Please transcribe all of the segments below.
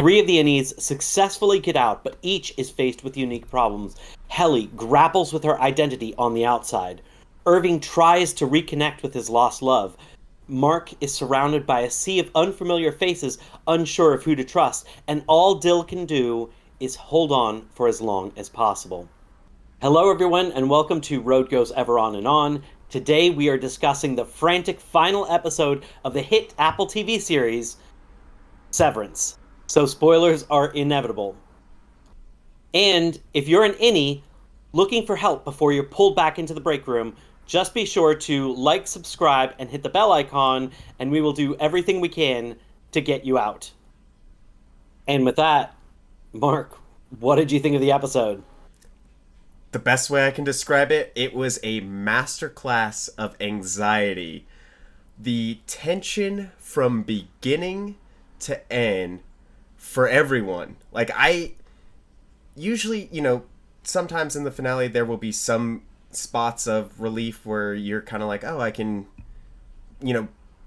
Three of the innies successfully get out, but each is faced with unique problems. Helly grapples with her identity on the outside. Irving tries to reconnect with his lost love. Mark is surrounded by a sea of unfamiliar faces, unsure of who to trust, and all Dill can do is hold on for as long as possible. Hello, everyone, and welcome to Road Goes Ever On and On. Today we are discussing the frantic final episode of the hit Apple TV series, Severance. So spoilers are inevitable. And if you're an innie looking for help before you're pulled back into the break room, just be sure to like, subscribe, and hit the bell icon, and we will do everything we can to get you out. And with that, Mark, what did you think of the episode? The best way I can describe it, it was a masterclass of anxiety. The tension from beginning to end for everyone. Like, I usually, sometimes in the finale there will be some spots of relief where you're kind of like, oh, I can,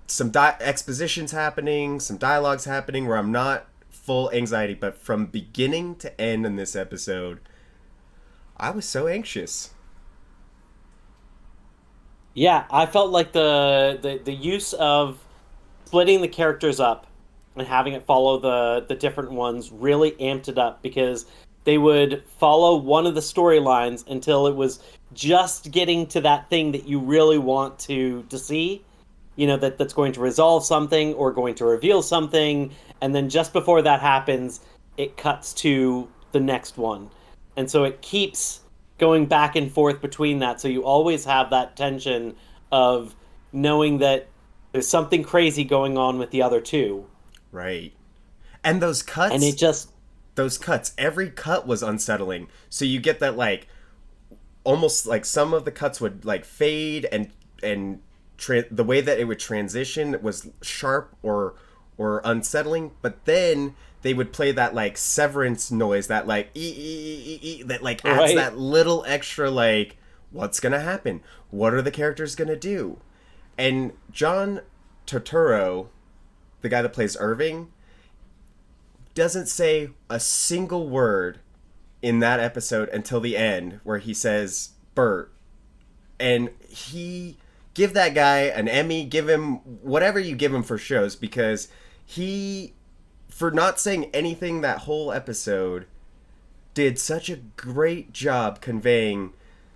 some expositions happening, some dialogues happening where I'm not full anxiety. But from beginning to end in this episode, I was so anxious. Yeah, I felt like the use of splitting the characters up and having it follow the different ones really amped it up, because they would follow one of the storylines until it was just getting to that thing that you really want to see, that's going to resolve something or going to reveal something, and then just before that happens, it cuts to the next one. And so it keeps going back and forth between that, so you always have that tension of knowing that there's something crazy going on with the other two. Right. And those cuts, And it just every cut was unsettling. So you get that, like, almost like some of the cuts would like fade, and the way that it would transition was sharp or unsettling, but then they would play that like severance noise, that like that like adds right. that little extra, like, what's gonna happen? What are the characters gonna do? And John Turturro, the guy that plays Irving, doesn't say a single word in that episode until the end, where he says Bert. And give that guy an Emmy, give him whatever you give him for shows, because for not saying anything that whole episode, did such a great job conveying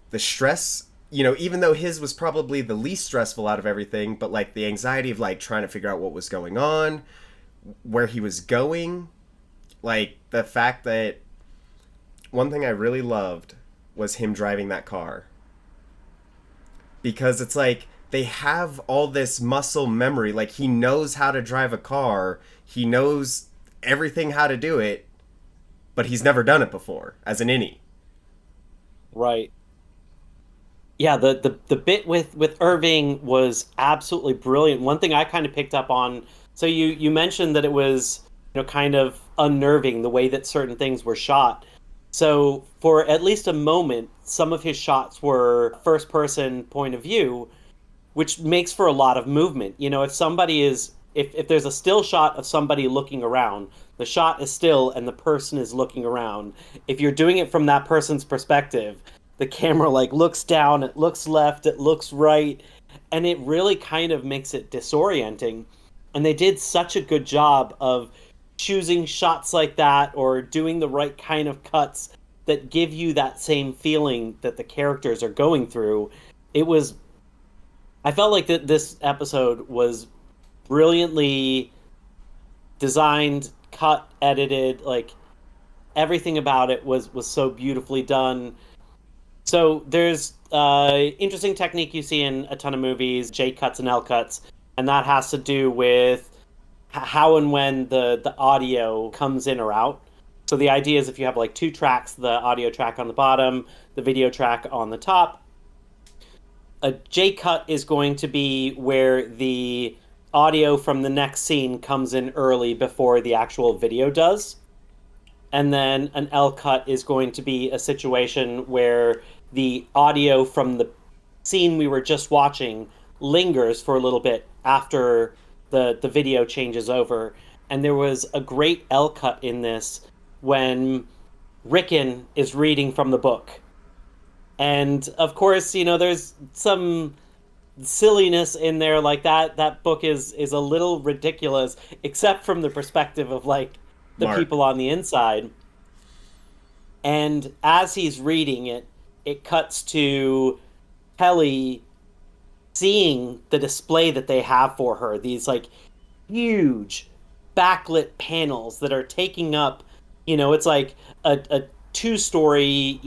the stress, even though his was probably the least stressful out of everything, but like the anxiety of like trying to figure out what was going on, where he was going. Like, the fact that one thing I really loved was him driving that car. Because it's like they have all this muscle memory. Like, he knows how to drive a car. He knows everything how to do it, but he's never done it before as an innie. Right. Yeah, the bit with Irving was absolutely brilliant. One thing I kind of picked up on, so you mentioned that it was, kind of unnerving the way that certain things were shot. So for at least a moment, some of his shots were first person point of view, which makes for a lot of movement. If there's a still shot of somebody looking around, the shot is still and the person is looking around. If you're doing it from that person's perspective, the camera like looks down, it looks left, it looks right, and it really kind of makes it disorienting. And they did such a good job of choosing shots like that, or doing the right kind of cuts that give you that same feeling that the characters are going through. I felt like that this episode was brilliantly designed, cut, edited, like everything about it was so beautifully done. So there's interesting technique you see in a ton of movies, J cuts and L cuts, and that has to do with how and when the audio comes in or out. So the idea is, if you have like two tracks, the audio track on the bottom, the video track on the top, a J cut is going to be where the audio from the next scene comes in early before the actual video does. And then an L cut is going to be a situation where the audio from the scene we were just watching lingers for a little bit after the video changes over. and there was a great L cut in this when Rickon is reading from the book. And of course, there's some silliness in there, like that book is a little ridiculous, except from the perspective of like the Mark. people on the inside. And as he's reading it, it cuts to Helly seeing the display that they have for her, these like huge backlit panels that are taking up, it's like a two-story,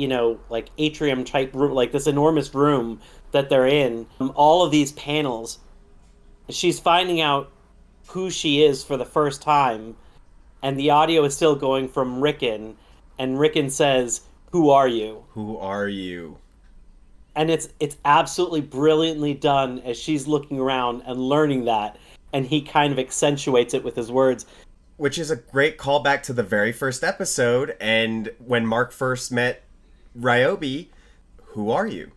like atrium type room, like this enormous room that they're in. All of these panels, she's finding out who she is for the first time, and the audio is still going from Rickon, and Rickon says, "Who are you?" Who are you? And it's absolutely brilliantly done as she's looking around and learning that, and he kind of accentuates it with his words. Which is a great callback to the very first episode, and when Mark first met Ryobi, who are you?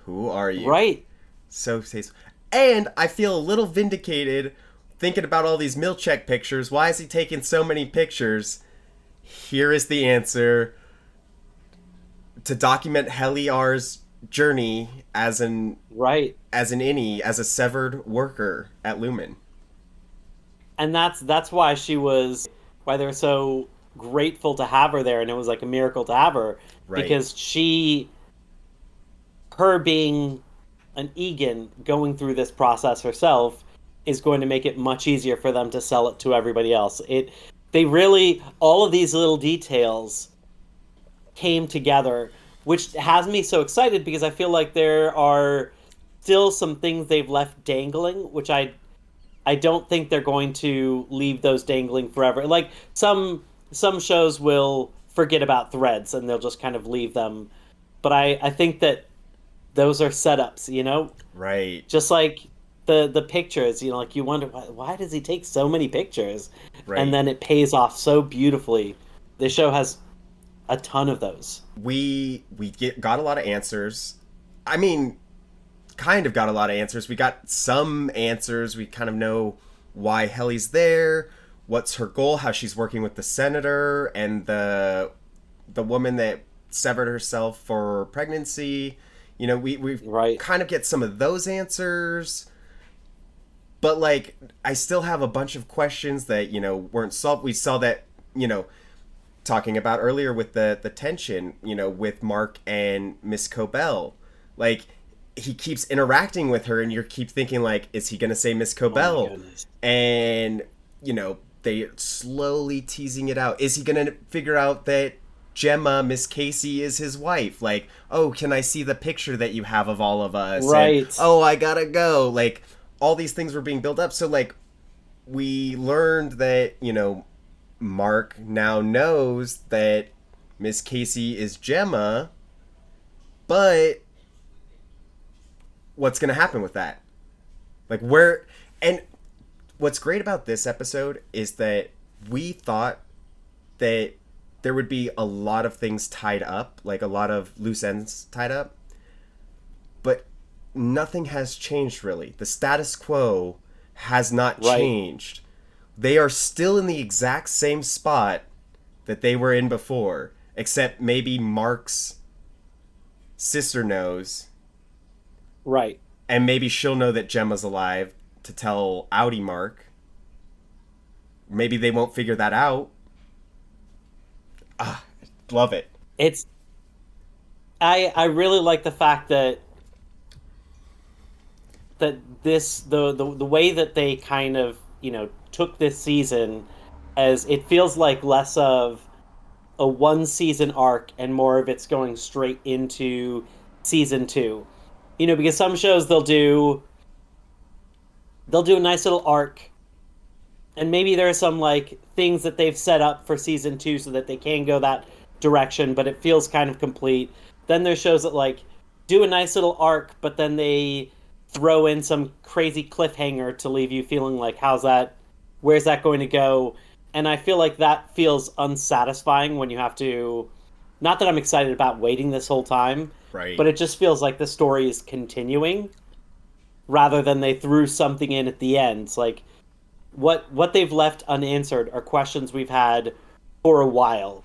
Who are you? Right, So tasteful. And I feel a little vindicated thinking about all these Milchek pictures. Why is he taking so many pictures? Here is the answer. To document Heliar's journey right. as an innie, as a severed worker at Lumen. And that's why they're so grateful to have her there, and it was like a miracle to have her, Right. because her being an Egan going through this process herself is going to make it much easier for them to sell it to everybody else. They really, all of these little details came together, which has me so excited because I feel like there are still some things they've left dangling, which I don't think they're going to leave those dangling forever. Like some shows will forget about threads and they'll just kind of leave them. But I think that those are setups, Right. just like the pictures, like you wonder why does he take so many pictures, and Right. then it pays off so beautifully. The show has a ton of those. Got a lot of answers. I mean, kind of got a lot of answers. We got some answers. We kind of know why Helly's there, what's her goal, how she's working with the senator and the woman that severed herself for pregnancy. We Right, kind of get some of those answers. But like I still have a bunch of questions that, weren't solved. We saw that, talking about earlier with the tension, with Mark and Miss Cobell. Like he keeps interacting with her and you keep thinking like, is he gonna say Miss oh my Cobell? goodness. And they slowly teasing it out. Is he gonna figure out that Gemma, Miss Casey, is his wife? Like, oh, can I see the picture that you have of all of us? And Right, oh, I gotta go. Like all these things were being built up. So like we learned that, Mark now knows that Miss Casey is Gemma, but what's going to happen with that? Like, where. And what's great about this episode is that we thought that there would be a lot of things tied up, like a lot of loose ends tied up, but nothing has changed really. The status quo has not right. changed. They are still in the exact same spot that they were in before, except maybe Mark's sister knows, Right. and maybe she'll know that Gemma's alive to tell Outie Mark. Maybe they won't figure that out. Ah, love it. It's I really like the fact that this the way that they kind of, took this season, as it feels like less of a one season arc and more of it's going straight into season 2. Because some shows they'll do a nice little arc, and maybe there are some like things that they've set up for season 2 so that they can go that direction, but it feels kind of complete. Then there's shows that like do a nice little arc, but then they throw in some crazy cliffhanger to leave you feeling like, where's that going to go? And I feel like that feels unsatisfying when you have to, not that I'm excited about waiting this whole time, but Right. it just feels like the story is continuing rather than they threw something in at the end. It's like, what they've left unanswered are questions we've had for a while,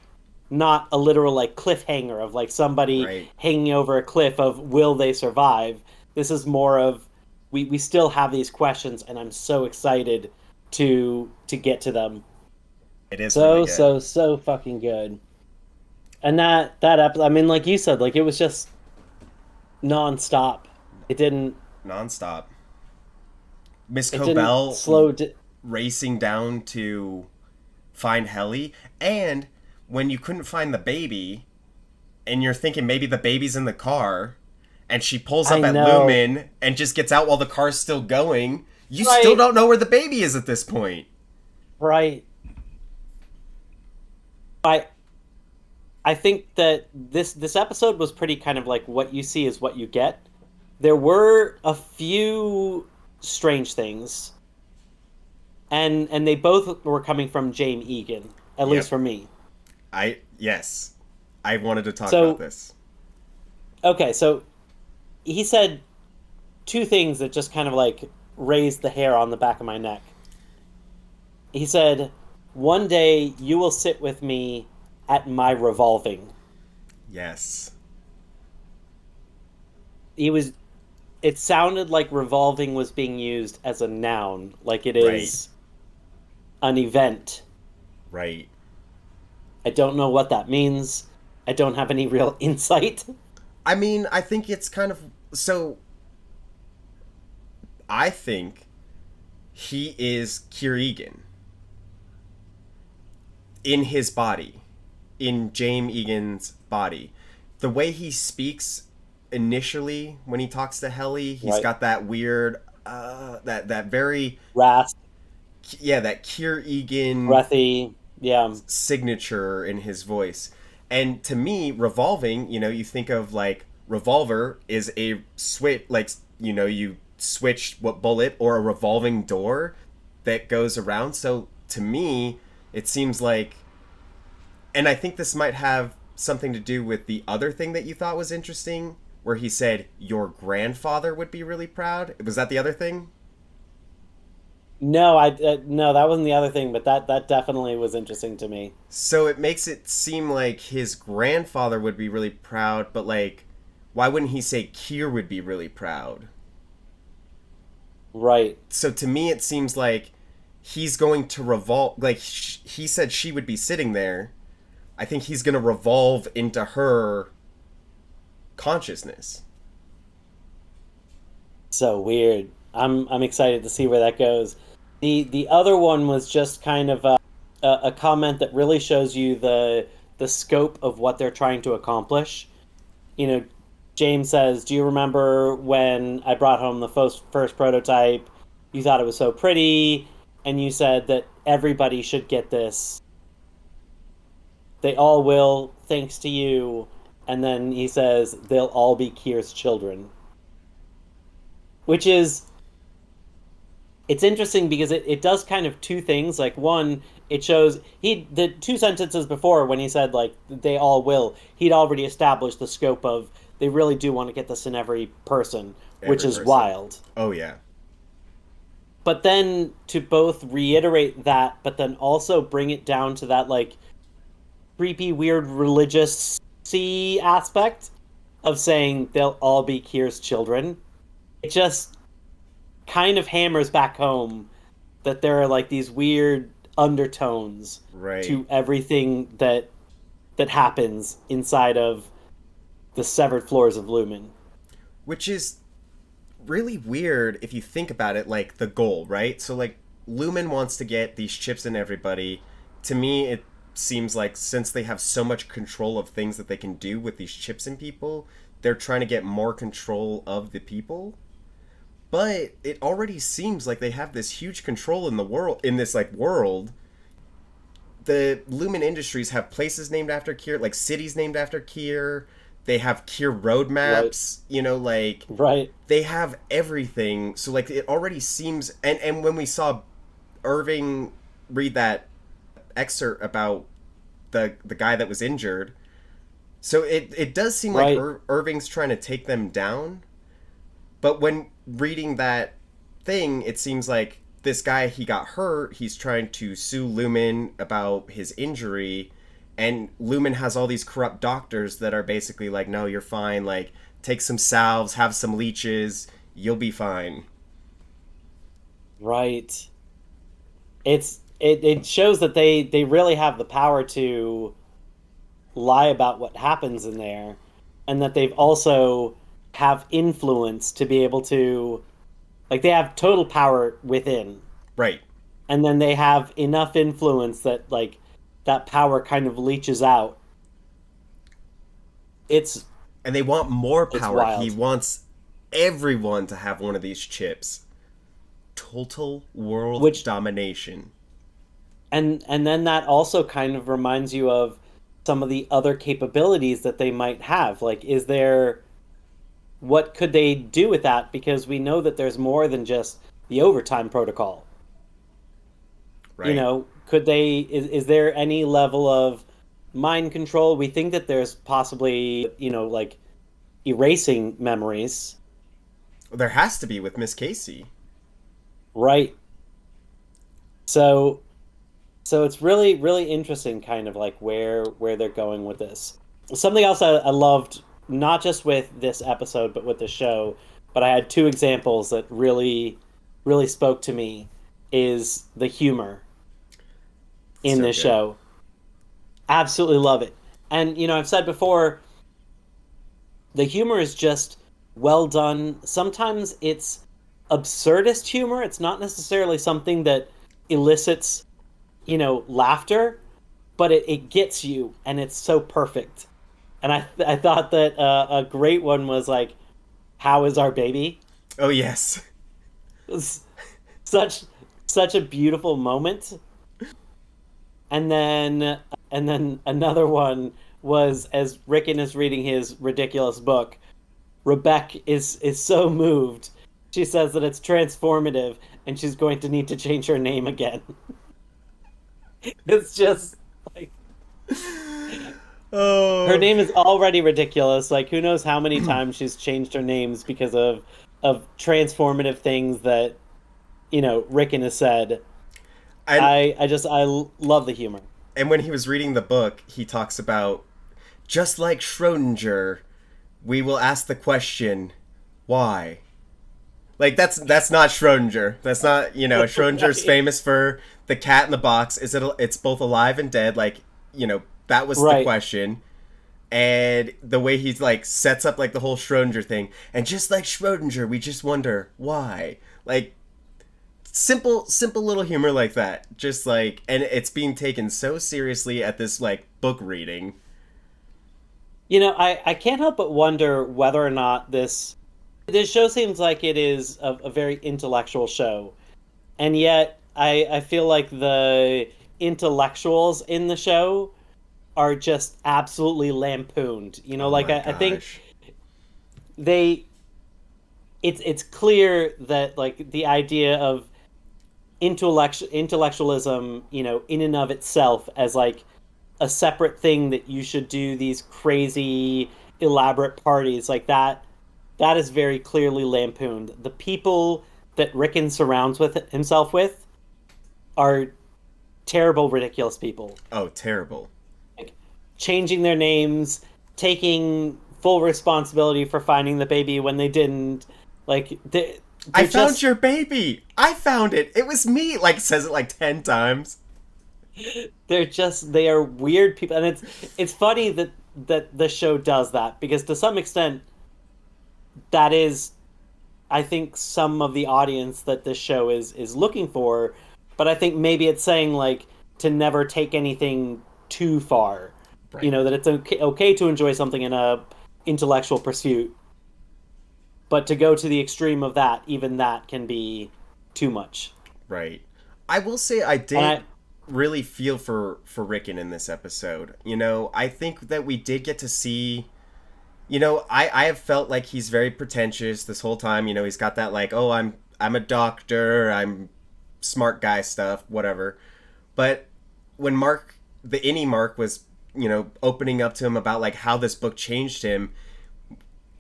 not a literal like cliffhanger of like somebody Right. hanging over a cliff of will they survive. This is more of we still have these questions, and I'm so excited to get to them. It is really So good. so so fucking good. And that episode, I mean, like you said, like it was just nonstop. It didn't Nonstop. Miss it didn't Cobell slow. D racing down to find Helly, and when you couldn't find the baby, and you're thinking maybe the baby's in the car, and she pulls I up at know, Lumen and just gets out while the car's still going, you still right, don't know where the baby is at this point. right. I I think that this episode was pretty kind of like what you see is what you get. There were a few strange things, and they both were coming from James Egan, at least Yep. for me. Yes. I wanted to talk about So, this. okay, so he said two things that just kind of like raised the hair on the back of my neck. He said, "One day you will sit with me at my revolving." Yes. He was it sounded like revolving was being used as a noun, like it Right. is an event. Right. I don't know what that means. I don't have any real insight. I mean, I think it's kind of so I think he is Kieran in his body, in James Egan's body. The way he speaks initially when he talks to Helly, he's Right. got that weird, that very, Rasp, yeah, that Kier Egan breathy. Yeah. signature in his voice. And to me, revolving, you think of like revolver is a switch, like, you switch what bullet or a revolving door that goes around. So to me, it seems like, and I think this might have something to do with the other thing that you thought was interesting, where he said your grandfather would be really proud. Was that the other thing? No, no, that wasn't the other thing, but that definitely was interesting to me. So it makes it seem like his grandfather would be really proud, but like, why wouldn't he say Kier would be really proud? Right. So to me, it seems like he's going to revolve. Like he said, she would be sitting there. I think he's going to revolve into her consciousness. So weird. I'm excited to see where that goes. The other one was just kind of a comment that really shows you the scope of what they're trying to accomplish. You know, James says, "Do you remember when I brought home the first prototype? You thought it was so pretty, and you said that everybody should get this. They all will, thanks to you." And then he says, "They'll all be Kier's children," which is it's interesting because it does kind of two things. Like one, it shows he the two sentences before when he said like they all will, he'd already established the scope of they really do want to get this in every person, which Every is person. wild. Oh yeah. But then to both reiterate that, but then also bring it down to that like creepy, weird religious aspect of saying they'll all be Kier's children. It just kind of hammers back home that there are like these weird undertones Right. to everything that happens inside of the severed floors of Lumen. Which is really weird if you think about it, like the goal, right? So like Lumen wants to get these chips in everybody. To me, it seems like since they have so much control of things that they can do with these chips in people, they're trying to get more control of the people. But it already seems like they have this huge control in the world, in this like world. The Lumen Industries have places named after Kier, like cities named after Kier. They have Kier Right. roadmaps, like Right. they have everything. So like it already seems, and when we saw Irving read that excerpt about the guy that was injured, so it does seem like Right. Irving's trying to take them down. But when reading that thing, it seems like this guy, he got hurt. He's trying to sue Lumen about his injury, and Lumen has all these corrupt doctors that are basically like, no, you're fine. Like, take some salves, have some leeches, you'll be fine. Right. It shows that they really have the power to lie about what happens in there, and that they've also have influence to be able to, like, they have total power within, Right. and then they have enough influence that, like, that power kind of leaches out. It's And they want more it's power. He wild. wants everyone to have one of these chips. Total world Which domination. and then that also kind of reminds you of some of the other capabilities that they might have. Like, is there what could they do with that? Because we know that there's more than just the overtime protocol. Right. Could they is there any level of mind control? We think that there's possibly, like erasing memories, There has to be with Miss Casey. right? So so it's really really interesting kind of like where they're going with this. Something else I loved, not just with this episode but with the show, but I had two examples that really really spoke to me, is the humor in So this good. show. Absolutely love it. And I've said before, the humor is just well done. Sometimes it's absurdist humor. It's not necessarily something that elicits, laughter, but it gets you, and it's so perfect. And I thought that a great one was like, "How is our baby?" Oh, yes. It was such such a beautiful moment. And then another one was, as Rickon is reading his ridiculous book, Rebecca is so moved. She says that it's transformative and she's going to need to change her name again. It's just like her Oh, name is already ridiculous. Like, who knows how many times she's changed her names because of transformative things that, Rickon has said. and I love the humor. when he was reading the book, he talks about, just like Schrodinger, we will ask the question, why? Like, that's not Schrodinger. That's not, Schrodinger's Right. famous for the cat in the box. It's both alive and dead. Like, that was the Right. question. And the way he's like sets up like the whole Schrodinger thing, and just like Schrodinger, we just wonder why. Like, simple little humor like that, just like, and it's being taken so seriously at this like book reading. I can't help but wonder whether or not this show seems like it is a very intellectual show, and yet I feel like the intellectuals in the show are just absolutely lampooned. Oh Like my I think gosh. they it's clear that, like, the idea of intellectualism, in and of itself, as like a separate thing that you should do these crazy elaborate parties like that is very clearly lampooned. The people that Rickon surrounds with himself with are terrible, ridiculous people. Oh, terrible. Like, changing their names, taking full responsibility for finding the baby when they didn't. Like, I they're found just your baby. I found it. It was me. Like, says it like 10 times. they are weird people, and it's funny that the show does that, because to some extent that is, I think, some of the audience that this show is looking for, but I think maybe it's saying, like, to never take anything too far. Right. That it's okay to enjoy something in a intellectual pursuit, but to go to the extreme of that, even that can be too much. Right. I will say I And did really feel for Rickon in this episode. I think that we did get to see. I have felt like he's very pretentious this whole time. He's got that like, oh, I'm a doctor, I'm smart guy stuff, whatever. But when Mark, the innie Mark, was opening up to him about like how this book changed him,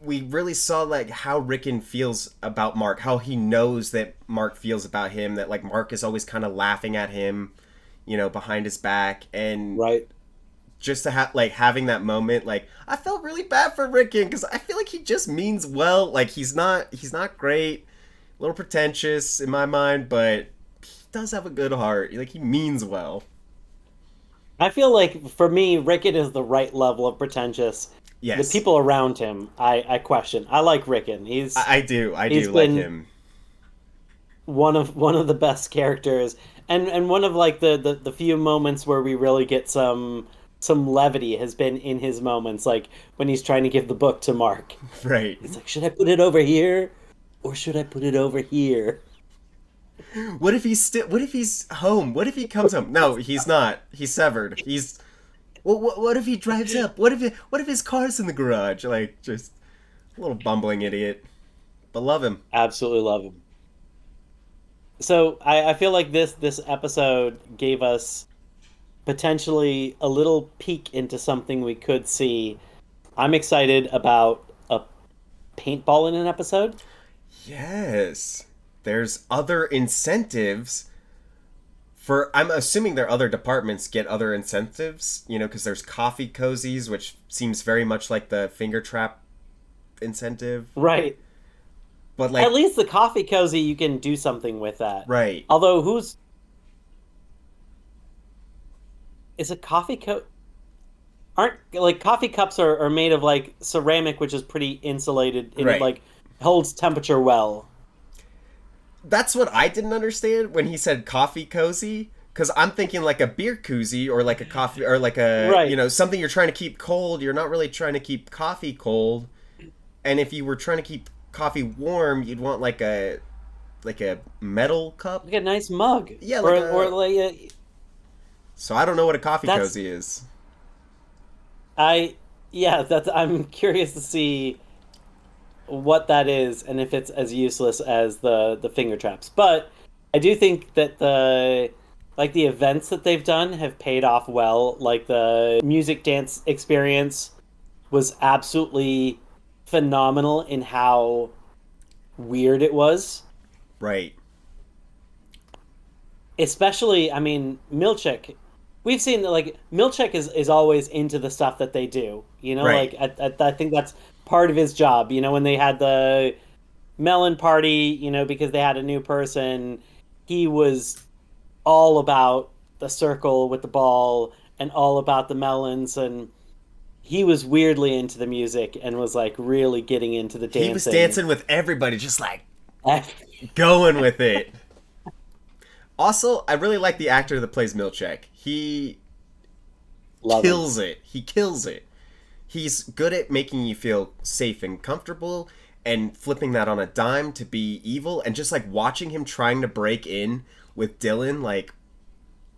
we really saw like how Rickon feels about Mark, how he knows that Mark feels about him, that like Mark is always kind of laughing at him, behind his back, and Right. just to have like having that moment, like I felt really bad for Rickon because I feel like he just means well. Like he's not great, a little pretentious in my mind, but he does have a good heart. Like he means well. I feel like for me, Rickon is the right level of pretentious. The Yes, people around him, I question. I like Rickon. I do He's like been him. one of the best characters, and one of like the few moments where we really get some levity has been in his moments, like when he's trying to give the book to Mark. Right. He's like, should I put it over here or should I put it over here? What if he's still? What if he's home? What if he comes home? No, he's not. He's severed. He's. Well, what if he drives up? What if his car's in the garage? Like just a little bumbling idiot. But love him. Absolutely love him. So I feel like this episode gave us potentially a little peek into something we could see. I'm excited about a paintball in an episode. Yes. There's other incentives for. I'm assuming their other departments get other incentives. Because there's coffee cozies, which seems very much like the finger trap incentive. Right. But At like, least the coffee cozy, you can do something with that. right, Although, who's is a coffee cup? Aren't like coffee cups are made of like ceramic, which is pretty insulated and it right. like holds temperature well. That's what I didn't understand when he said coffee cozy. Because I'm thinking like a beer koozie or like a coffee or like a, Right. something you're trying to keep cold. You're not really trying to keep coffee cold. And if you were trying to keep coffee warm, you'd want like a metal cup. Like a nice mug. Yeah, like Or a. like So I don't know what a coffee that's cozy is. I yeah, that's I'm curious to see what that is and if it's as useless as the finger traps. But I do think that the events that they've done have paid off well. Like the music dance experience was absolutely phenomenal in how weird it was. Right, Especially, I mean, Milchek. We've seen that like Milchek is always into the stuff that they do. right. Like I think that's part of his job. When they had the melon party, because they had a new person, he was all about the circle with the ball and all about the melons, and he was weirdly into the music and was like really getting into the He was dancing. dancing with everybody, just like going with it. Also, I really like the actor that plays Milchek. He Love him. kills it. He kills it. He's good at making you feel safe and comfortable and flipping that on a dime to be evil and just like watching him trying to break in with Dylan, like,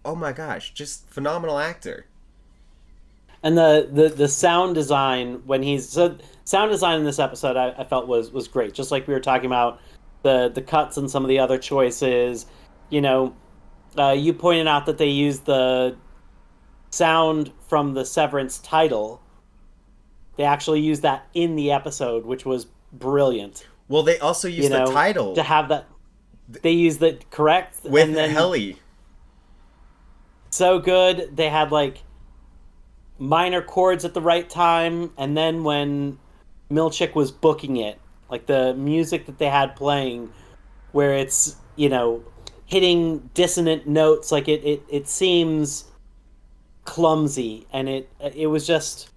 oh my gosh, just phenomenal actor. And the sound design when he's so sound design in this episode I felt was great. Just like we were talking about the cuts and some of the other choices. You know, you pointed out that they used the sound from the Severance title. They actually used that in the episode, which was brilliant. Well, they also You used the know, to title have that they used the correct with and then Helly. so good. They had like minor chords at the right time, and then when Milchick was booking it, like the music that they had playing, where it's hitting dissonant notes, like it seems clumsy, and it was just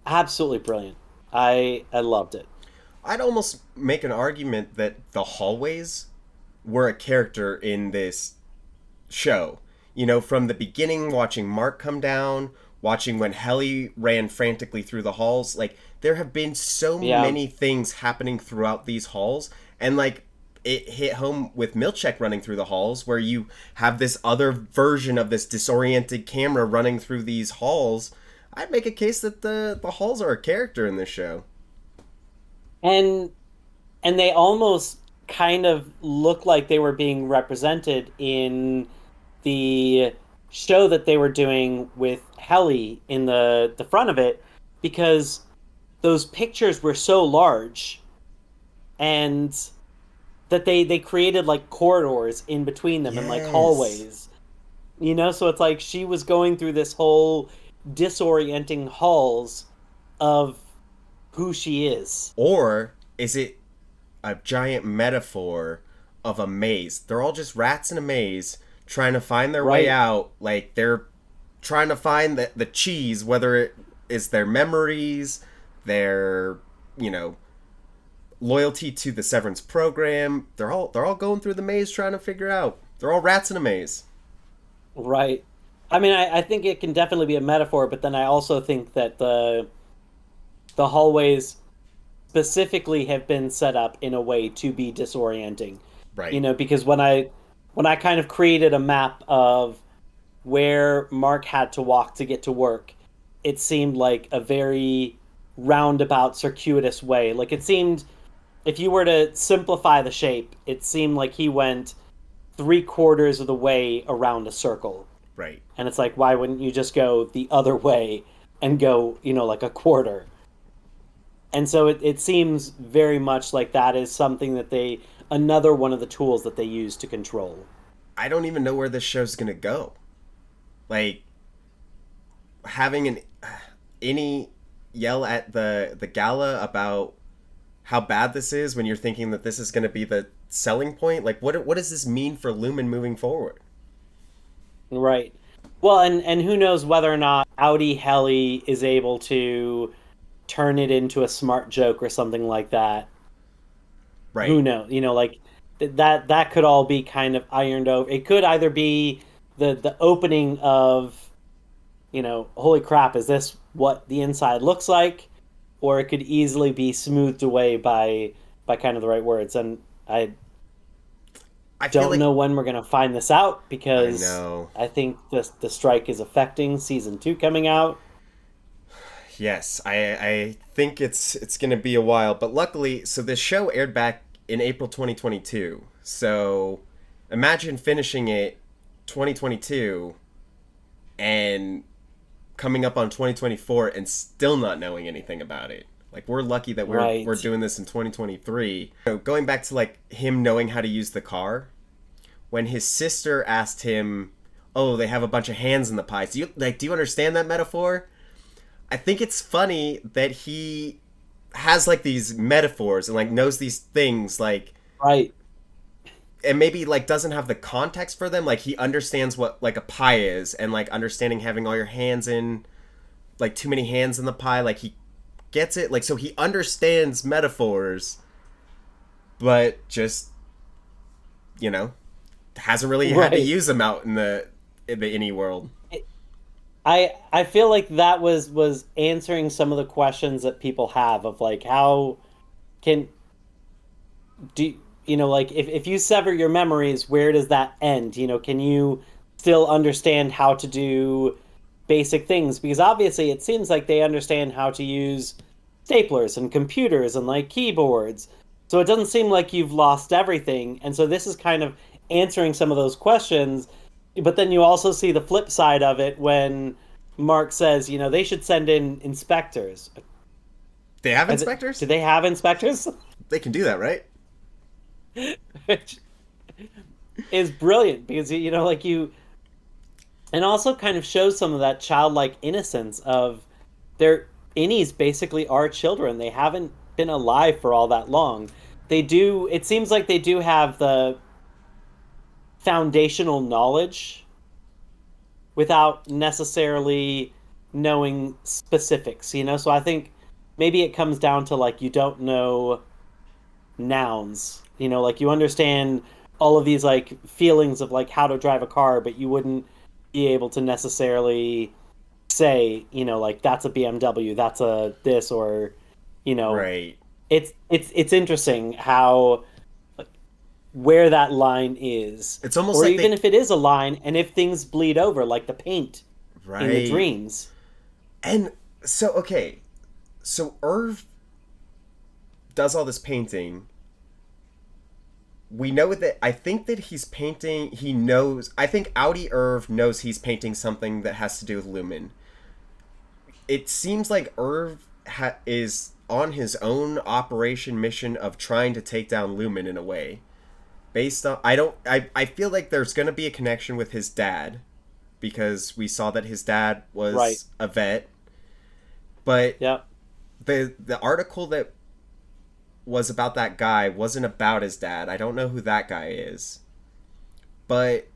absolutely brilliant. I loved it. I'd almost make an argument that the hallways were a character in this show. From the beginning, watching Mark come down, watching when Helly ran frantically through the halls, like, there have been so Yeah, many things happening throughout these halls, and, like, it hit home with Milchek running through the halls, where you have this other version of this disoriented camera running through these halls. I'd make a case that the halls are a character in this show. and and they almost kind of look like they were being represented in the show that they were doing with Helly in the front of it, because those pictures were so large, and that they created like corridors in between them and like Yes. hallways. So it's like she was going through this whole disorienting halls of who she is. Or is it a giant metaphor of a maze? They're all just rats in a maze trying to find their way Right. out. Like they're trying to find the cheese, whether it is their memories, their, you know, loyalty to the Severance program. They're all going through the maze trying to figure out. They're all rats in a maze. Right. I mean, I think it can definitely be a metaphor, but then I also think that the hallways specifically have been set up in a way to be disorienting. Right. Because when I kind of created a map of where Mark had to walk to get to work, it seemed like a very roundabout, circuitous way. Like it seemed, if you were to simplify the shape, it seemed like he went 3/4 of the way around a circle. Right. And it's like, why wouldn't you just go the other way and go, like a quarter? And so it seems very much like that is something that another one of the tools that they use to control. I don't even know where this show's gonna go. Like having an any yell at the gala about how bad this is when you're thinking that this is going to be the selling point. Like what does this mean for Lumen moving forward? Right. Well, and who knows whether or not Audi Helly is able to turn it into a smart joke or something like that. Who Right. knows? Like that could all be kind of ironed over. It could either be the opening of, holy crap, is this what the inside looks like? Or it could easily be smoothed away by kind of the right words. And I I feel don't like know when we're gonna find this out I because know. I think the strike is affecting season 2 coming out. Yes, I think it's going to be a while, but luckily so this show aired back in April 2022. So imagine finishing it 2022 and coming up on 2024 and still not knowing anything about it. Like we're lucky that we're Right. doing this in 2023. So going back to like him knowing how to use the car, when his sister asked him, "Oh, they have a bunch of hands in the pies." Do you understand that metaphor? I think it's funny that he has like these metaphors and like knows these things like Right. and maybe like doesn't have the context for them. Like he understands what like a pie is and like understanding having all your hands in like too many hands in the pie. Like he gets it. Like so he understands metaphors, but just you know hasn't really had to Right. use them out in the innie world. I feel like that was answering some of the questions that people have of like how can do like if you sever your memories, where does that end? Can you still understand how to do basic things? Because obviously it seems like they understand how to use staplers and computers and like keyboards. So it doesn't seem like you've lost everything. And so this is kind of answering some of those questions. But then you also see the flip side of it when Mark says, they should send in inspectors. They have Do inspectors. they have inspectors? They can do that, right? Which is brilliant because like and also kind of shows some of that childlike innocence of their innies basically are children. They haven't been alive for all that long. They do. It seems like they do have the foundational knowledge without necessarily knowing specifics. So I think maybe it comes down to like you don't know nouns. Like you understand all of these like feelings of like how to drive a car, but you wouldn't be able to necessarily say, like that's a BMW, that's a this, or you know, Right. it's interesting how where that line is, It's almost or like even they if it is a line, and if things bleed over, like the paint in the right. dreams. And so okay, so Irv does all this painting. We know that I think that he's painting. He knows. I think Audi Irv knows he's painting something that has to do with Lumen. It seems like Irv is on his own operation mission of trying to take down Lumen in a way. Based on I feel like there's going to be a connection with his dad because we saw that his dad Right. was a vet, but Yep. the article that was about that guy wasn't about his dad. I don't know who that guy is. But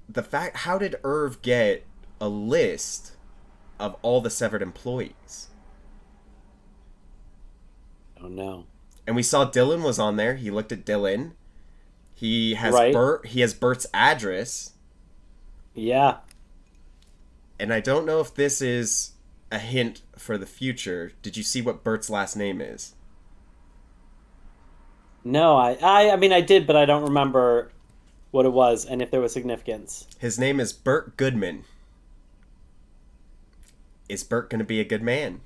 the fact, how did Irv get a list of all the severed employees? Oh no. And we saw Dylan was on there. He looked at Dylan. He has Right. Bert's address. Yeah. And I don't know if this is a hint for the future. Did you see what Bert's last name is? No, I mean I did, but I don't remember what it was and if there was significance. His name is Bert Goodman. Is Bert going to be a good man?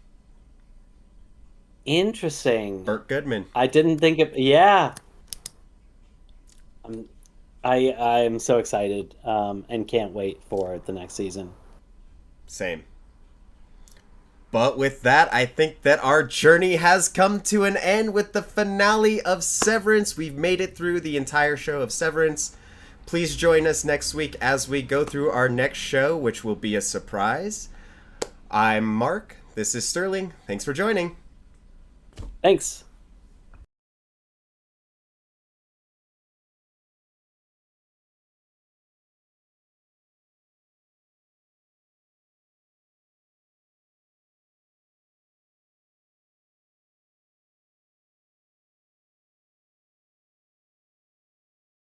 Interesting. Bert Goodman. I didn't think of, yeah. I'm I'm so excited and can't wait for the next season. Same. But with that, I think that our journey has come to an end with the finale of Severance. We've made it through the entire show of Severance. Please join us next week as we go through our next show, which will be a surprise. I'm Mark. This is Sterling. Thanks for joining. Thanks.